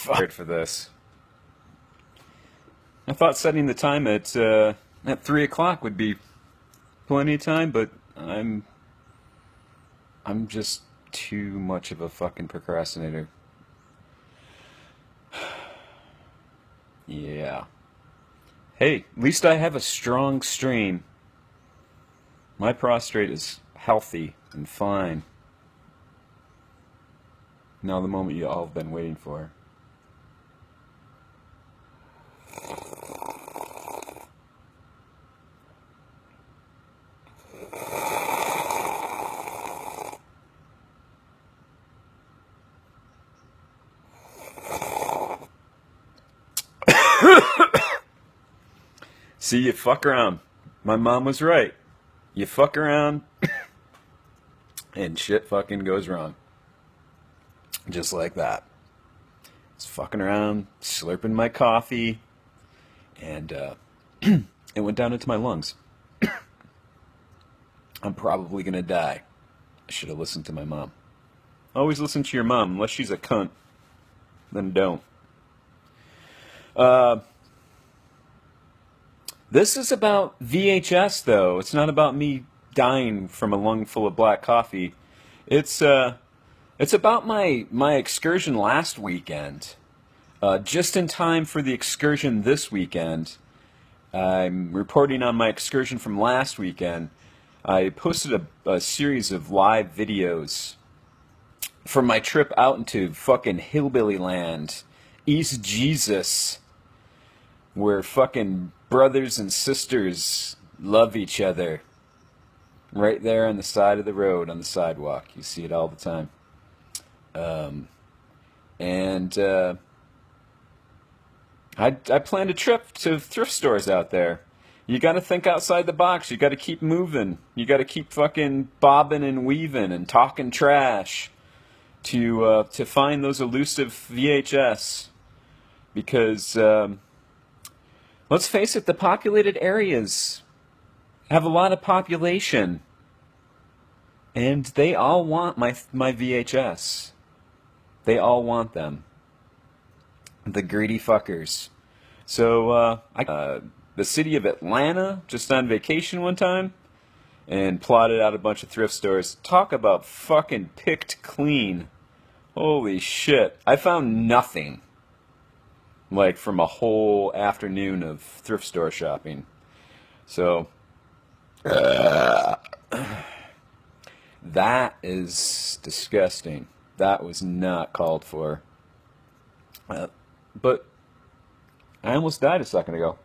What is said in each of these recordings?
fired for this. I thought setting the time at 3 o'clock would be plenty of time, but I'm just too much of a fucking procrastinator. Yeah. Hey, at least I have a strong strain. My prostate is healthy and fine. Now the moment you all have been waiting for. See, you fuck around. My mom was right. You fuck around, and shit fucking goes wrong. Just like that. Just fucking around, slurping my coffee, and it went down into my lungs. I'm probably gonna die. I should have listened to my mom. Always listen to your mom, unless she's a cunt. Then don't. This is about VHS, though. It's not about me dying from a lung full of black coffee. It's about my excursion last weekend. Just in time for the excursion this weekend. I'm reporting on my excursion from last weekend. I posted a series of live videos from my trip out into fucking Hillbilly land, East Jesus, where fucking brothers and sisters love each other. Right there on the side of the road, on the sidewalk. You see it all the time. I planned a trip to thrift stores out there. You gotta think outside the box. You gotta keep moving. You gotta keep fucking bobbing and weaving and talking trash to find those elusive VHS. Because, let's face it, the populated areas have a lot of population. And they all want my VHS. They all want them. The greedy fuckers. So, the city of Atlanta, just on vacation one time, and plotted out a bunch of thrift stores. Talk about fucking picked clean. Holy shit. I found nothing. Like, from a whole afternoon of thrift store shopping. So, that is disgusting. That was not called for. But I almost died a second ago.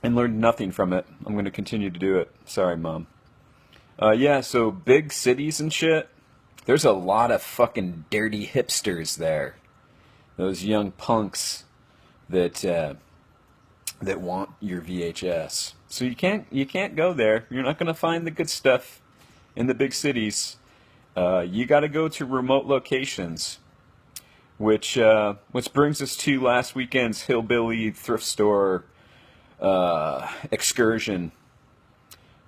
And learned nothing from it. I'm going to continue to do it. Sorry, Mom. Yeah, so big cities and shit. There's a lot of fucking dirty hipsters there. Those young punks that want your VHS. So you can't go there. You're not going to find the good stuff in the big cities. You got to go to remote locations, which brings us to last weekend's Hillbilly thrift store excursion.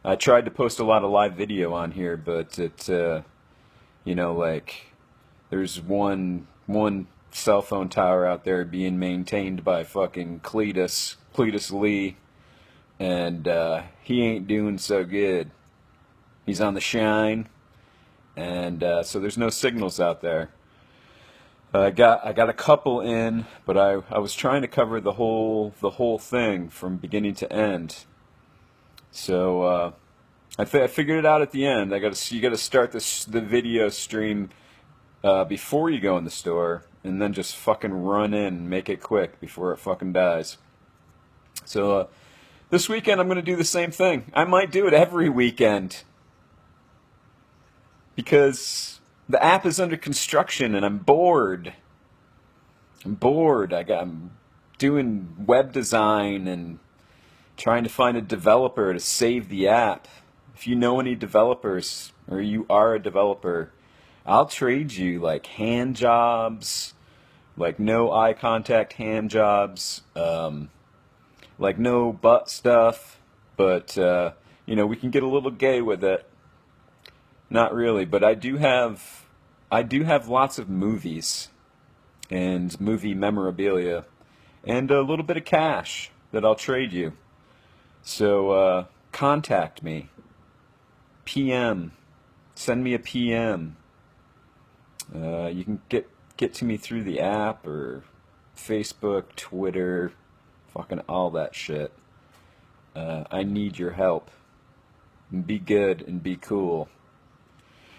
I tried to post a lot of live video on here, but it, there's one cell phone tower out there being maintained by fucking Cletus Lee, and he ain't doing so good. He's on the shine, and so there's no signals out there. I got a couple in, but I was trying to cover the whole thing from beginning to end. So I figured it out at the end. You got to start the video stream before you go in the store, and then just fucking run in and make it quick before it fucking dies. So this weekend I'm going to do the same thing. I might do it every weekend because the app is under construction and I'm bored. I'm doing web design and trying to find a developer to save the app. If you know any developers, or you are a developer, I'll trade you like hand jobs, like no eye contact hand jobs, like no butt stuff, but we can get a little gay with it. Not really, but I do have I do have lots of movies and movie memorabilia and a little bit of cash that I'll trade you. So contact me. PM. Send me a PM. You can get to me through the app or Facebook, Twitter, fucking all that shit. I need your help. And be good and be cool.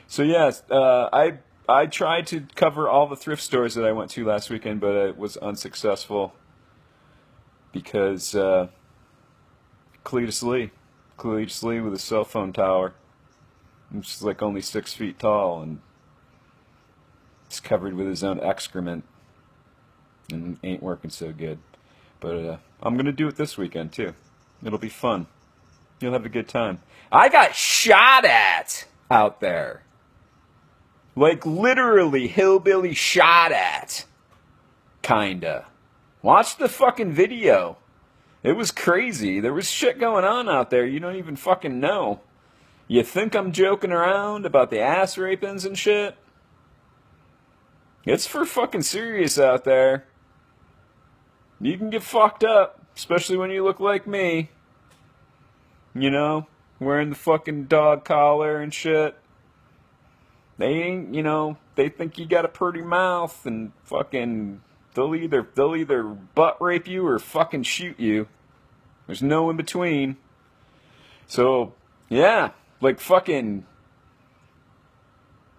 So yes, I tried to cover all the thrift stores that I went to last weekend, but it was unsuccessful because Cletus Lee with a cell phone tower. He's like only 6 feet tall and he's covered with his own excrement and ain't working so good. But I'm gonna do it this weekend too. It'll be fun. You'll have a good time. I got shot at out there. Like literally hillbilly shot at. Kinda. Watch the fucking video. It was crazy. There was shit going on out there you don't even fucking know. You think I'm joking around about the ass rapings and shit? It's for fucking serious out there. You can get fucked up, especially when you look like me. You know, wearing the fucking dog collar and shit. They ain't, you know, they think you got a pretty mouth and fucking they'll either butt rape you or fucking shoot you. There's no in between. So, yeah, like fucking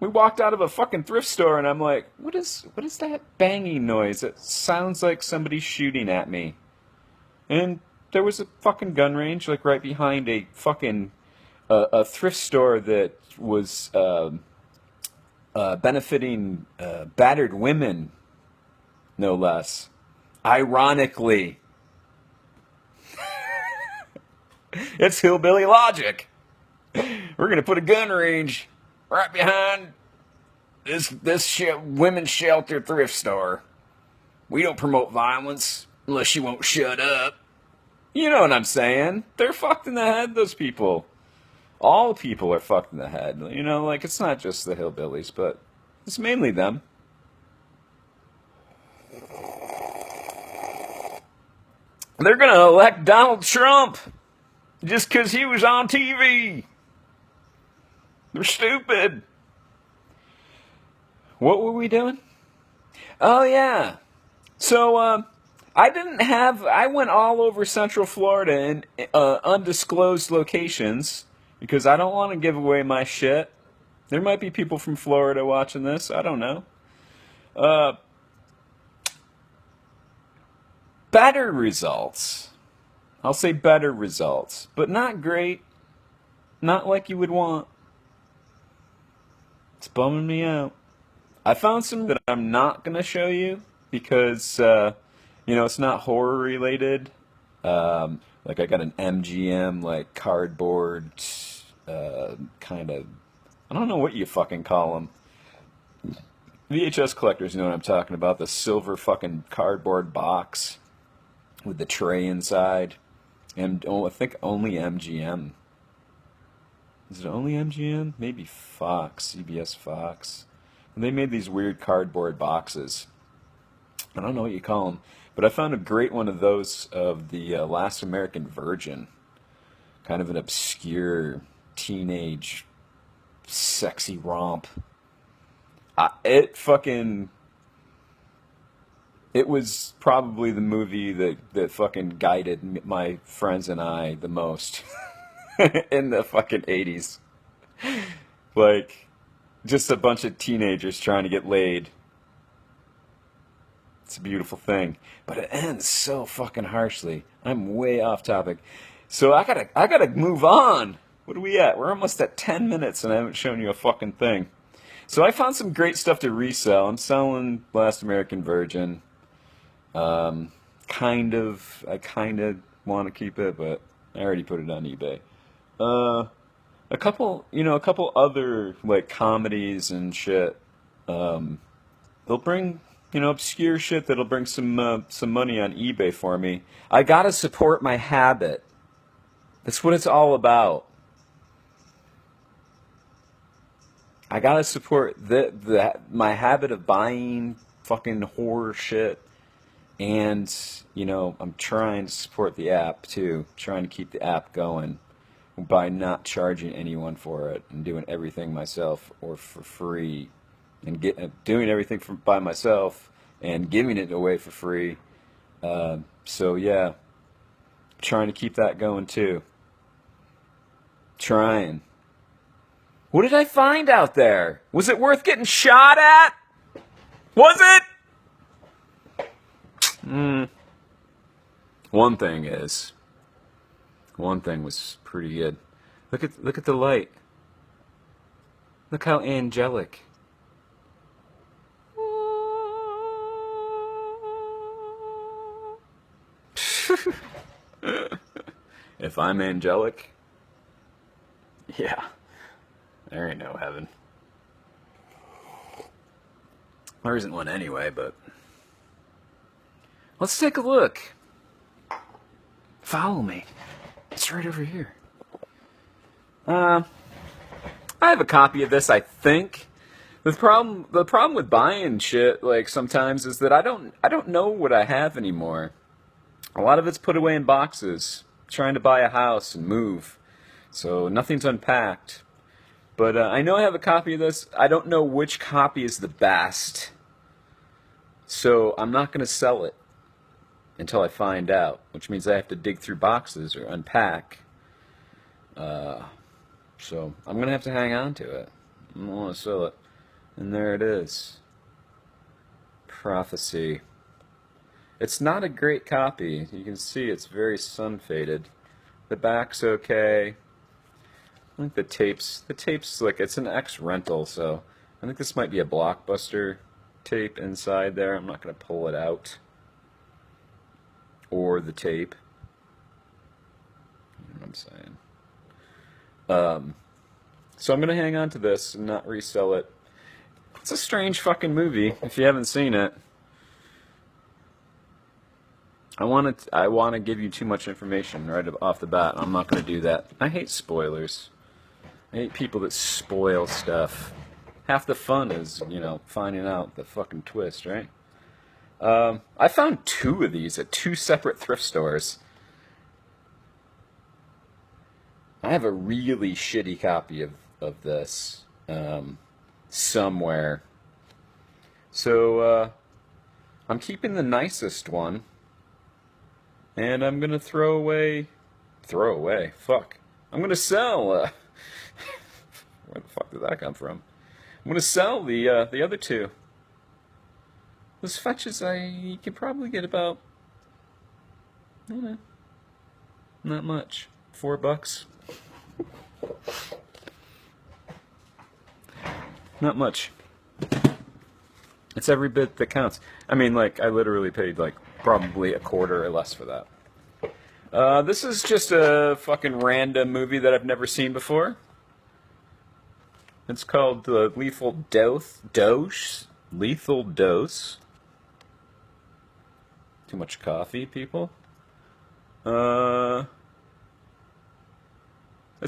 we walked out of a fucking thrift store and I'm like, what is that banging noise? It sounds like somebody shooting at me. And there was a fucking gun range like right behind a fucking a thrift store that was benefiting battered women, no less. Ironically. It's hillbilly logic. We're gonna put a gun range right behind this women's shelter thrift store. We don't promote violence unless you won't shut up. You know what I'm saying? They're fucked in the head, those people. All people are fucked in the head. You know, like, it's not just the hillbillies, but it's mainly them. They're gonna elect Donald Trump just because he was on TV. They're stupid. What were we doing? Oh, yeah. So, I went all over Central Florida in undisclosed locations because I don't want to give away my shit. There might be people from Florida watching this. I don't know. Better results. I'll say better results, but not great. Not like you would want. It's bumming me out. I found some that I'm not going to show you because, it's not horror related. Like I got an MGM, like cardboard, kind of, I don't know what you fucking call them. VHS collectors know what I'm talking about. The silver fucking cardboard box with the tray inside. And I think only MGM. Is it only MGM? Maybe Fox, CBS Fox. And they made these weird cardboard boxes. I don't know what you call them. But I found a great one of those of the Last American Virgin. Kind of an obscure teenage sexy romp. It was probably the movie that fucking guided my friends and I the most in the fucking 80s. Like, just a bunch of teenagers trying to get laid. It's a beautiful thing. But it ends so fucking harshly. I'm way off topic. So I gotta move on. What are we at? We're almost at 10 minutes and I haven't shown you a fucking thing. So I found some great stuff to resell. I'm selling Last American Virgin. I kind of want to keep it, but I already put it on eBay. A couple other like comedies and shit. They'll bring, obscure shit that'll bring some money on eBay for me. I gotta support my habit. That's what it's all about. I gotta support my habit of buying fucking horror shit. And, you know, I'm trying to support the app, too. Trying to keep the app going by not charging anyone for it and doing everything myself or for free. And doing everything by myself and giving it away for free. So, yeah. Trying to keep that going, too. Trying. What did I find out there? Was it worth getting shot at? Was it? One thing was pretty good. Look at the light. Look how angelic. If I'm angelic, yeah, there ain't no heaven. There isn't one anyway, but let's take a look. Follow me. It's right over here. I have a copy of this, I think. The problem with buying shit, like, sometimes is that I don't know what I have anymore. A lot of it's put away in boxes. Trying to buy a house and move. So nothing's unpacked. But I know I have a copy of this. I don't know which copy is the best. So I'm not going to sell it until I find out, which means I have to dig through boxes or unpack. So I'm going to have to hang on to it. I don't want to sell it. And there it is. Prophecy. It's not a great copy. You can see it's very sun-faded. The back's okay. I think the tape's like, it's an ex-rental, so I think this might be a Blockbuster tape inside there. I'm not going to pull it out. Or the tape. You know what I'm saying? So I'm going to hang on to this and not resell it. It's a strange fucking movie, if you haven't seen it. I want to give you too much information right off the bat. I'm not going to do that. I hate spoilers. I hate people that spoil stuff. Half the fun is, you know, finding out the fucking twist, right? I found 2 of these at 2 separate thrift stores. I have a really shitty copy of this somewhere. So I'm keeping the nicest one. And I'm going to throw away, fuck. I'm going to sell, where the fuck did that come from? I'm going to sell the other 2. Those fetches, you can probably get about, I don't know, not much, $4. Not much. It's every bit that counts. I mean, like, I literally paid, like, probably a quarter or less for that. This is just a fucking random movie that I've never seen before. It's called Lethal Dose. Lethal Dose. Too much coffee, people. It's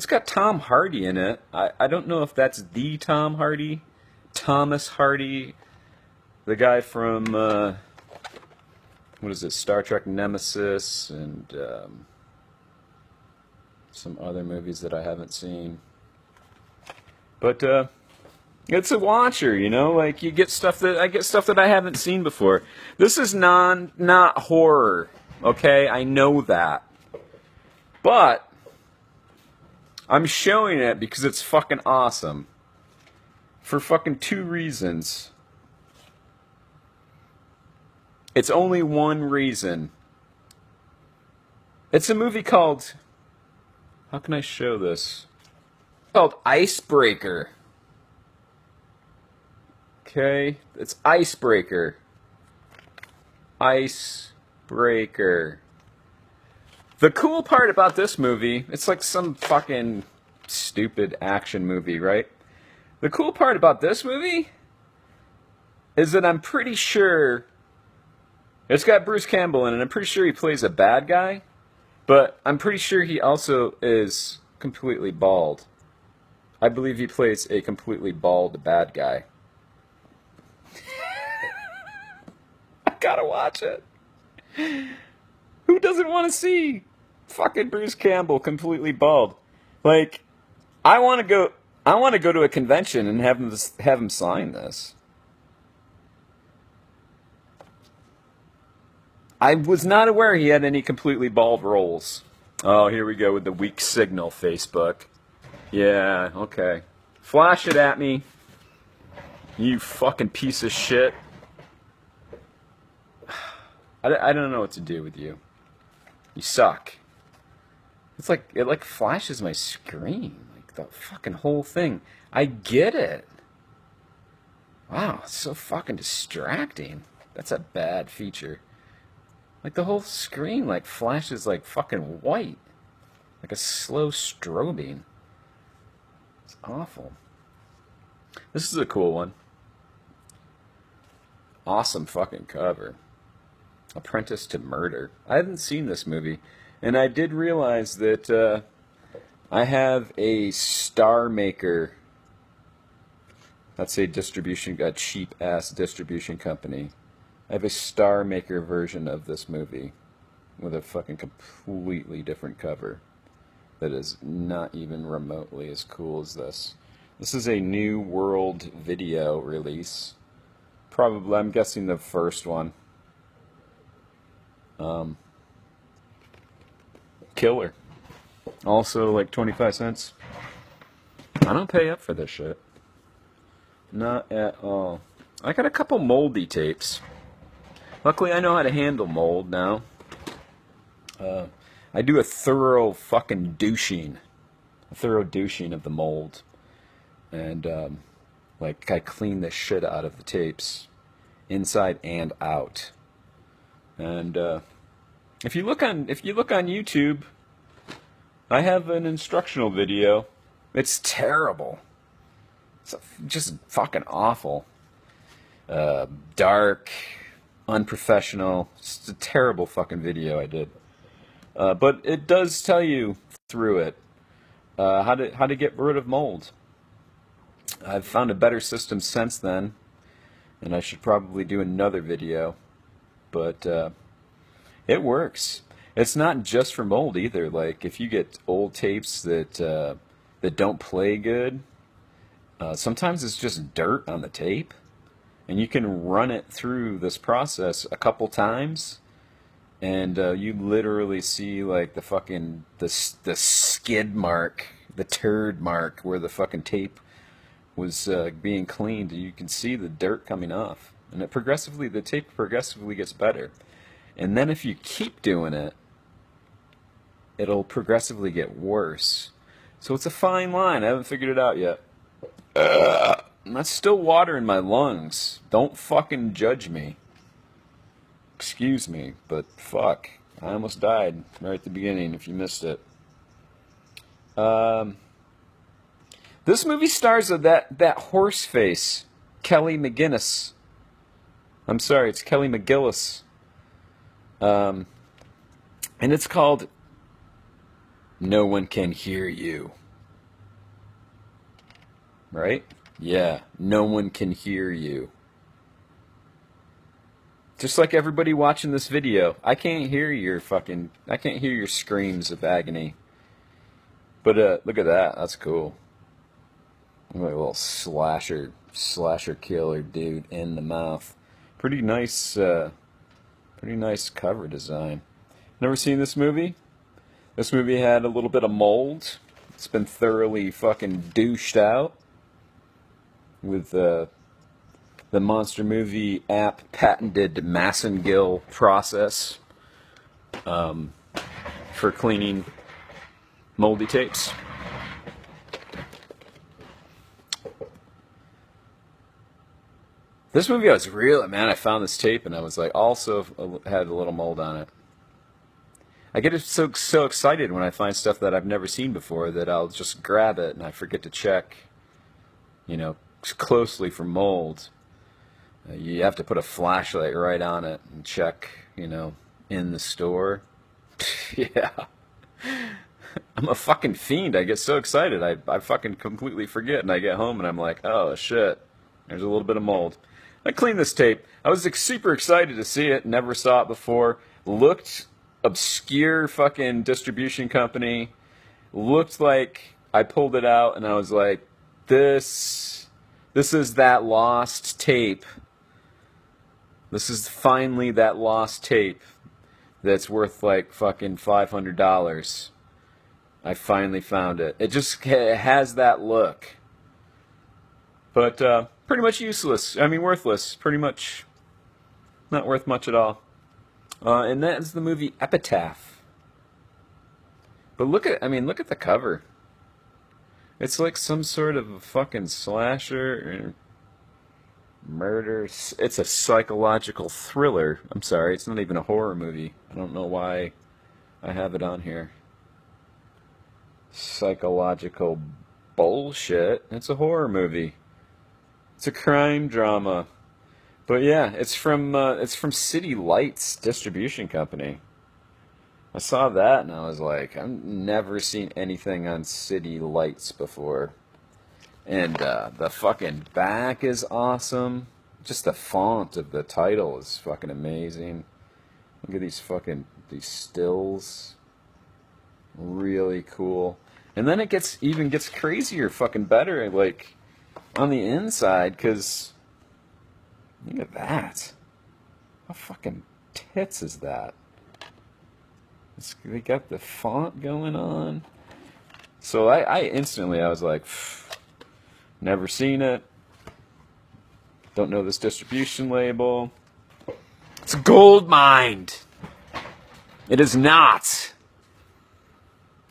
got Tom Hardy in it. I don't know if that's the Tom Hardy. Thomas Hardy. The guy from, what is it, Star Trek Nemesis and some other movies that I haven't seen. But it's a watcher, you know? Like, I get stuff that I haven't seen before. This is not horror, okay? I know that. But I'm showing it because it's fucking awesome. For fucking 2 reasons. It's only one reason. It's a movie called... How can I show this? Called Icebreaker. Okay, it's Icebreaker. Icebreaker. The cool part about this movie, it's like some fucking stupid action movie, right? The cool part about this movie is that I'm pretty sure it's got Bruce Campbell in it. I'm pretty sure he plays a bad guy, but I'm pretty sure he also is completely bald. I believe he plays a completely bald bad guy. I gotta watch it. Who doesn't want to see fucking Bruce Campbell completely bald? Like, I want to go. I want to go to a convention and have him sign this. I was not aware he had any completely bald roles. Oh, here we go with the weak signal, Facebook. Yeah, okay. Flash it at me, you fucking piece of shit. I don't know what to do with you. You suck. It like flashes my screen, like the fucking whole thing. I get it. Wow, it's so fucking distracting. That's a bad feature. Like the whole screen like flashes like fucking white. Like a slow strobing. It's awful. This is a cool one. Awesome fucking cover. Apprentice to Murder. I haven't seen this movie, and I did realize that I have a Star Maker. That's a cheap ass distribution company. I have a Star Maker version of this movie with a fucking completely different cover that is not even remotely as cool as this. This is a New World Video release. Probably, I'm guessing the first one. Killer. Also like 25 cents. I don't pay up for this shit. Not at all. I got a couple moldy tapes. Luckily I know how to handle mold now. I do a thorough fucking douching. A thorough douching of the mold. And like I clean the shit out of the tapes. Inside and out. And if you look on YouTube, I have an instructional video. It's terrible. It's just fucking awful. Dark, unprofessional. It's a terrible fucking video I did. But it does tell you through it how to get rid of mold. I've found a better system since then, and I should probably do another video. But it works. It's not just for mold either. Like if you get old tapes that don't play good, sometimes it's just dirt on the tape, and you can run it through this process a couple times, and you literally see like the fucking the skid mark, the turd mark where the fucking tape was being cleaned. You can see the dirt coming off. And the tape progressively gets better. And then if you keep doing it, it'll progressively get worse. So it's a fine line. I haven't figured it out yet. That's still water in my lungs. Don't fucking judge me. Excuse me, but fuck. I almost died right at the beginning if you missed it. This movie stars of that horse face, Kelly McGinnis. I'm sorry, it's Kelly McGillis. And it's called No One Can Hear You. Right? Yeah, No One Can Hear You. Just like everybody watching this video, I can't hear your screams of agony. But look at that, that's cool. Look like a little slasher killer dude in the mouth. Pretty nice cover design. Never seen this movie? This movie had a little bit of mold. It's been thoroughly fucking douched out with the Monster Movie app patented Massengill process for cleaning moldy tapes. This movie, I found this tape and I was like, also had a little mold on it. I get so excited when I find stuff that I've never seen before that I'll just grab it and I forget to check, closely for mold. You have to put a flashlight right on it and check, in the store. Yeah. I'm a fucking fiend. I get so excited. I fucking completely forget, and I get home and I'm like, oh shit, there's a little bit of mold. I cleaned this tape. I was super excited to see it. Never saw it before. Looked obscure fucking distribution company. Looked like I pulled it out and I was like, this is that lost tape. This is finally that lost tape that's worth like fucking $500. I finally found it. It just has that look. But pretty much useless. I mean, worthless. Pretty much not worth much at all. And that is the movie Epitaph. But look at the cover. It's like some sort of a fucking slasher or murder. It's a psychological thriller. I'm sorry, it's not even a horror movie. I don't know why I have it on here. Psychological bullshit. It's a horror movie. It's a crime drama. But yeah, it's from City Lights Distribution Company. I saw that and I was like, I've never seen anything on City Lights before. And the fucking back is awesome. Just the font of the title is fucking amazing. Look at these stills. Really cool. And then it gets crazier, fucking better, like, on the inside, because look at that. How fucking tits is that? They got the font going on. So I instantly, I was like, never seen it. Don't know this distribution label. It's gold mined. It is not.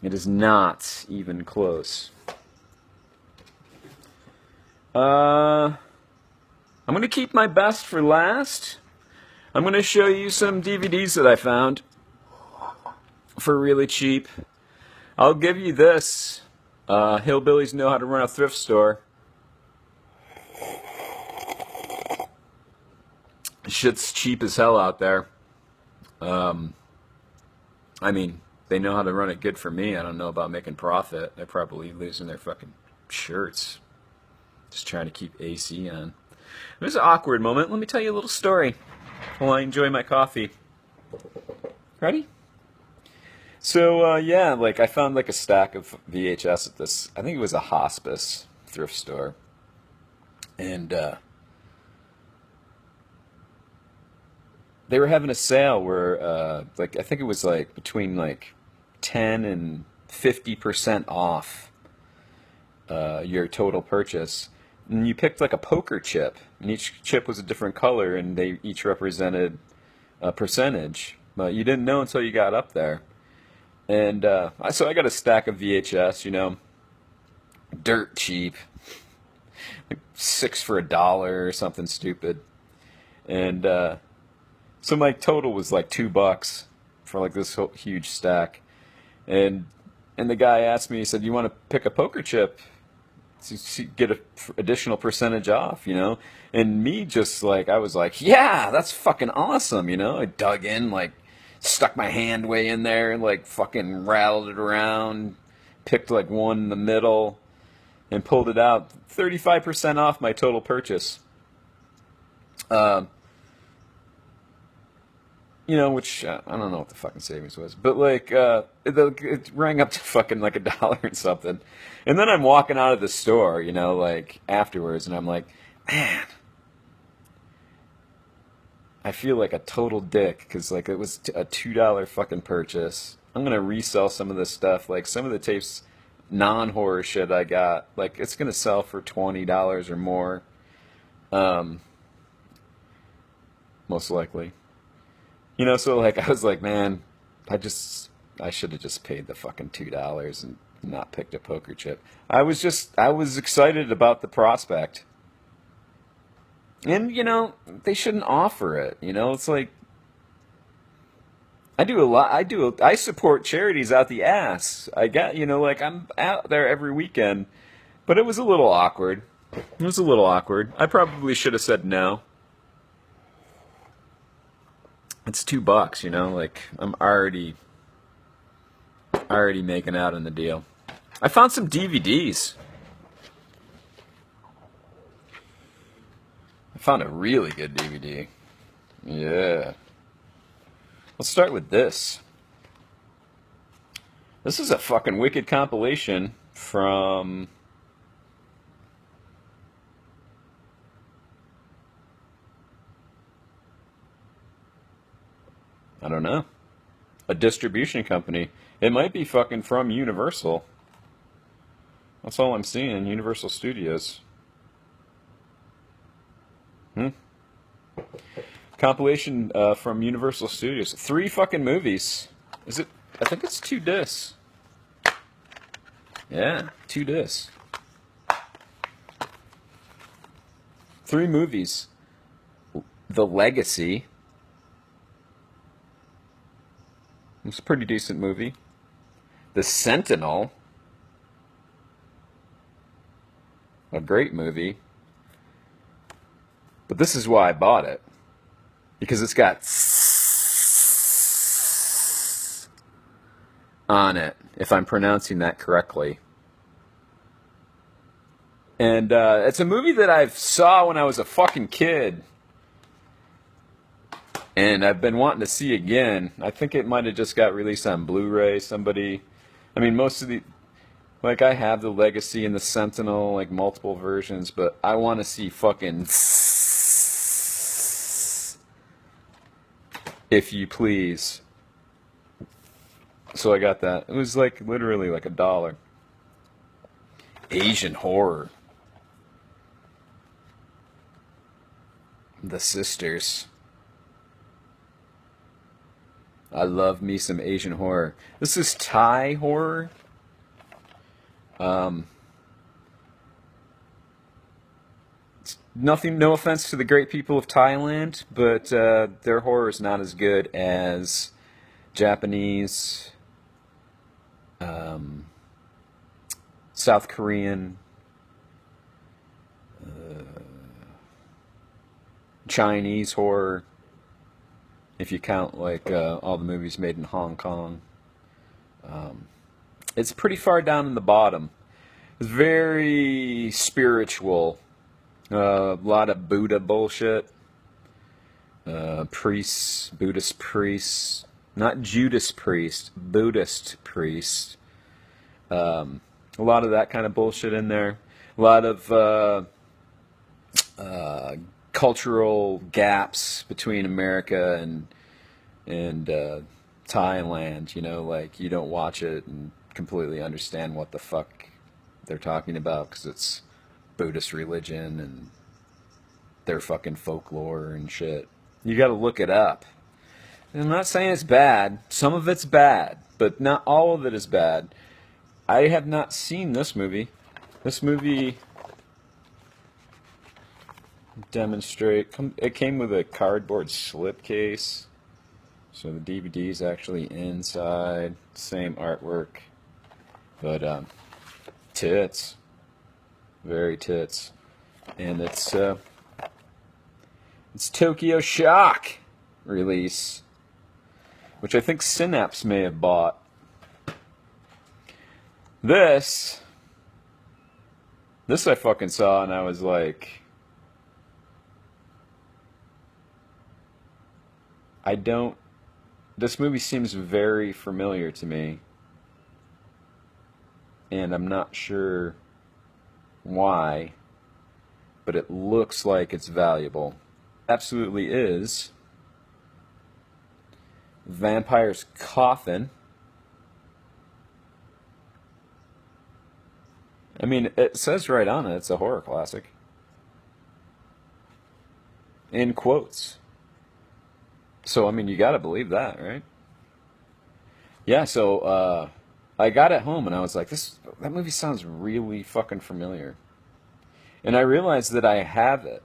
It is not even close. I'm going to keep my best for last. I'm going to show you some DVDs that I found for really cheap. I'll give you this. Hillbillies Know How to Run a Thrift Store. Shit's cheap as hell out there. I mean, they know how to run it good for me. I don't know about making profit. They're probably losing their fucking shirts. Just trying to keep AC on. It was an awkward moment. Let me tell you a little story while I enjoy my coffee. Ready? So, yeah, like, I found, like, a stack of VHS at this, I think it was a hospice thrift store. And, they were having a sale where, like, I think it was, like, between, like, 10 and 50% off your total purchase. And you picked, like, a poker chip. And each chip was a different color, and they each represented a percentage. But you didn't know until you got up there. And so I got a stack of VHS, you know, dirt cheap, like 6 for $1 or something stupid. And so my total was like $2 for like this whole huge stack. And the guy asked me, he said, "You want to pick a poker chip to get an additional percentage off, you know?" And me just like, I was like, yeah, that's fucking awesome, you know? I dug in, like, stuck my hand way in there and like fucking rattled it around, picked like one in the middle, and pulled it out. 35% off my total purchase. You know, which I don't know what the fucking savings was, but like it rang up to fucking like $1 and something. And then I'm walking out of the store, you know, like afterwards, and I'm like, man, I feel like a total dick because like it was a $2 fucking purchase. I'm gonna resell some of this stuff, like some of the tapes, non-horror shit I got. Like it's gonna sell for $20 or more, most likely. You know, so like I was like, man, I should have just paid the fucking $2 and not picked a poker chip. I was excited about the prospect. And, you know, they shouldn't offer it. You know, it's like, I support charities out the ass. You know, like I'm out there every weekend. But it was a little awkward. It was a little awkward. I probably should have said no. It's $2, you know, like I'm already already making out on the deal. I found some DVDs. I found a really good DVD. Yeah. Let's start with this. This is a fucking wicked compilation from... I don't know. A distribution company. It might be fucking from Universal. That's all I'm seeing. Universal Studios. Compilation from Universal Studios. 3 fucking movies. Is it? I think it's 2 discs. Yeah, 2 discs. 3 movies. The Legacy. It's a pretty decent movie. The Sentinel. A great movie. But this is why I bought it. Because it's got on it, if I'm pronouncing that correctly. And it's a movie that I saw when I was a fucking kid. And I've been wanting to see again. I think it might have just got released on Blu-ray. Most of the... Like, I have the Legacy and the Sentinel, like, multiple versions. But I want to see fucking... If you please. So I got that. It was like literally like $1. Asian horror. The Sisters. I love me some Asian horror. This is Thai horror. No offense to the great people of Thailand, but their horror is not as good as Japanese, South Korean, Chinese horror, if you count like all the movies made in Hong Kong. It's pretty far down in the bottom. It's very spiritual. A lot of Buddha bullshit. Priests, Buddhist priests. Not Judas priest, Buddhist priest. A lot of that kind of bullshit in there. A lot of cultural gaps between America and Thailand. You know, like you don't watch it and completely understand what the fuck they're talking about because it's Buddhist religion and their fucking folklore and shit. You gotta look it up. And I'm not saying it's bad. Some of it's bad, but not all of it is bad. I have not seen this movie. This movie it came with a cardboard slipcase. So the DVD is actually inside. Same artwork. But tits. Very tits. And it's Tokyo Shock release, which I think Synapse may have bought. This I fucking saw and I was like, this movie seems very familiar to me. And I'm not sure why, but it looks like it's valuable. Absolutely is. Vampire's Coffin. I mean, it says right on it, it's a horror classic. In quotes. So, I mean, you gotta believe that, right? Yeah, so, I got it home and I was like, that movie sounds really fucking familiar. And I realized that I have it.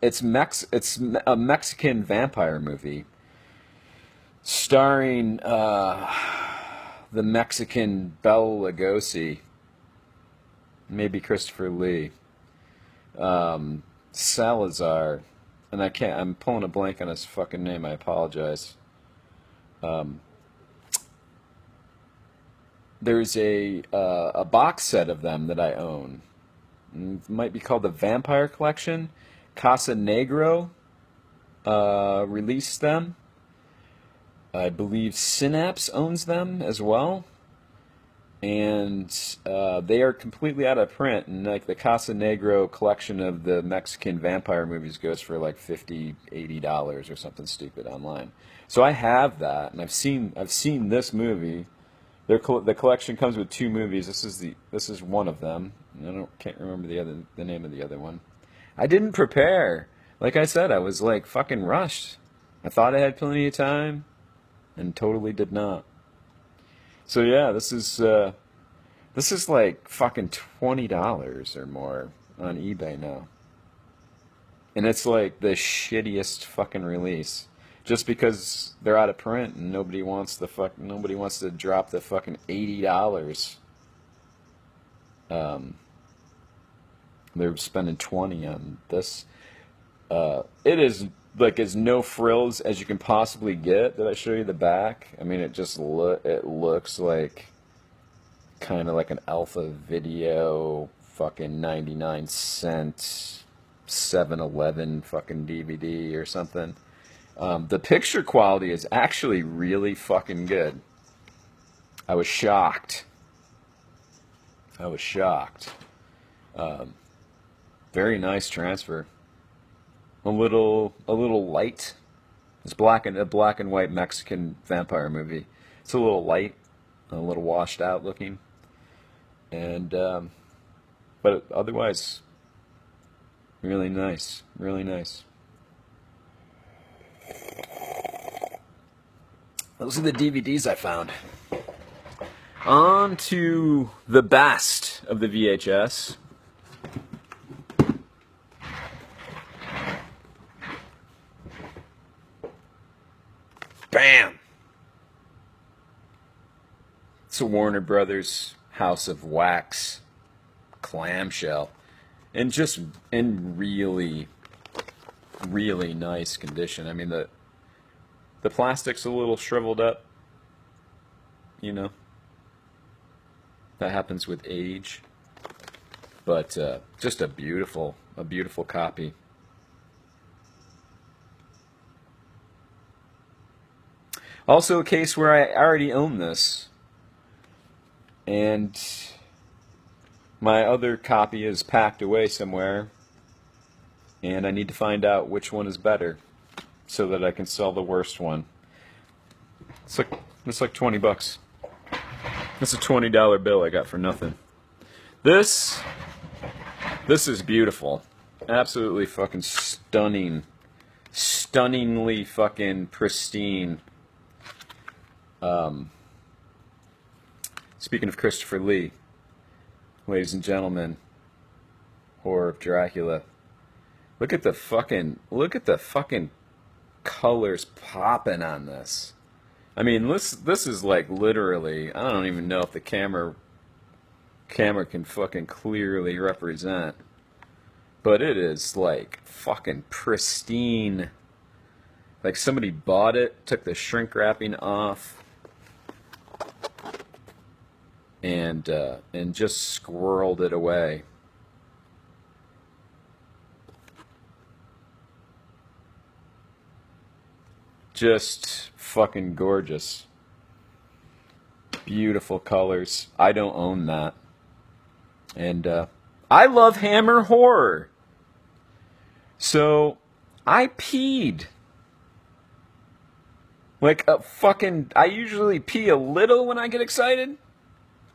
It's a Mexican vampire movie starring the Mexican Bela Lugosi, maybe Christopher Lee, Salazar, and I'm pulling a blank on his fucking name. I apologize. Um, there's a box set of them that I own. It might be called the Vampire Collection. Casa Negro released them. I believe Synapse owns them as well. And they are completely out of print. And like the Casa Negro collection of the Mexican vampire movies goes for like $50, $80 or something stupid online. So I have that, and I've seen this movie. The collection comes with two movies. This is one of them. Can't remember the name of the other one. I didn't prepare. Like I said, I was like fucking rushed. I thought I had plenty of time, and totally did not. So yeah, this is like fucking $20 or more on eBay now, and it's like the shittiest fucking release, just because they're out of print and nobody wants to drop the fucking $80. They're spending 20 on this. It is like as no frills as you can possibly get. Did I show you the back? I mean, it looks like kind of like an Alpha Video fucking 99-cent 7-Eleven fucking DVD or something. The picture quality is actually really fucking good. I was shocked. Very nice transfer. A little light. It's a black and white Mexican vampire movie. It's a little light, a little washed out looking, and but otherwise, really nice, really nice. Those are the DVDs I found. On to the best of the VHS. Bam! It's a Warner Brothers House of Wax clamshell. And just in really, really nice condition. I mean, the plastic's a little shriveled up. You know. That happens with age. But just a beautiful copy. Also a case where I already own this, and my other copy is packed away somewhere, and I need to find out which one is better so that I can sell the worst one. It's like $20. It's a $20 bill I got for nothing. This is beautiful. Absolutely fucking stunning. Stunningly fucking pristine. Speaking of Christopher Lee, ladies and gentlemen, horror of Dracula. Look at the fucking colors popping on this. I mean, this is like literally, I don't even know if the camera can fucking clearly represent, but it is like fucking pristine. Like somebody bought it, took the shrink wrapping off, and just squirreled it away. Just fucking gorgeous. Beautiful colors. I don't own that. And I love Hammer horror. So I peed. Like a fucking, I usually pee a little when I get excited.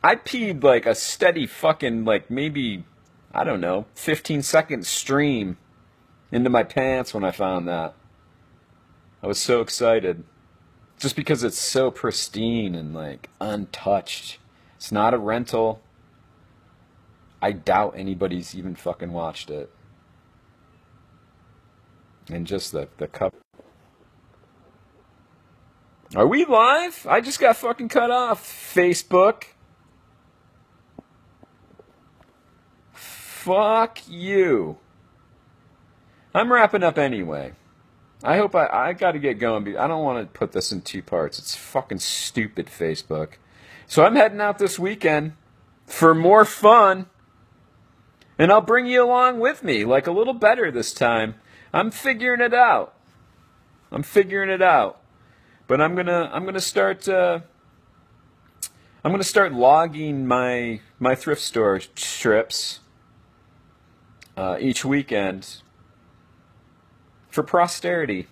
I peed like a steady fucking, like maybe, I don't know, 15-second stream into my pants when I found that. I was so excited. Just because it's so pristine and like untouched. It's not a rental. I doubt anybody's even fucking watched it. And just the cup. Are we live? I just got fucking cut off. Facebook. Fuck you. I'm wrapping up anyway. I hope I got to get going. I don't want to put this in two parts. It's fucking stupid, Facebook. So I'm heading out this weekend for more fun, and I'll bring you along with me, like a little better this time. I'm figuring it out. But I'm gonna start logging my thrift store trips each weekend for posterity,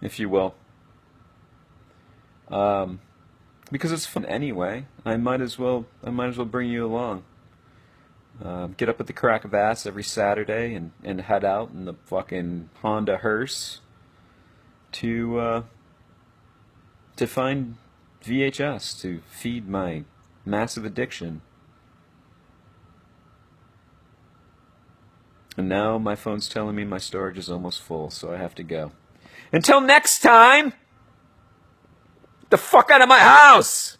if you will, because it's fun anyway. I might as well bring you along. Get up at the crack of ass every Saturday and head out in the fucking Honda hearse to find VHS to feed my massive addiction. And now my phone's telling me my storage is almost full, so I have to go. Until next time, get the fuck out of my house!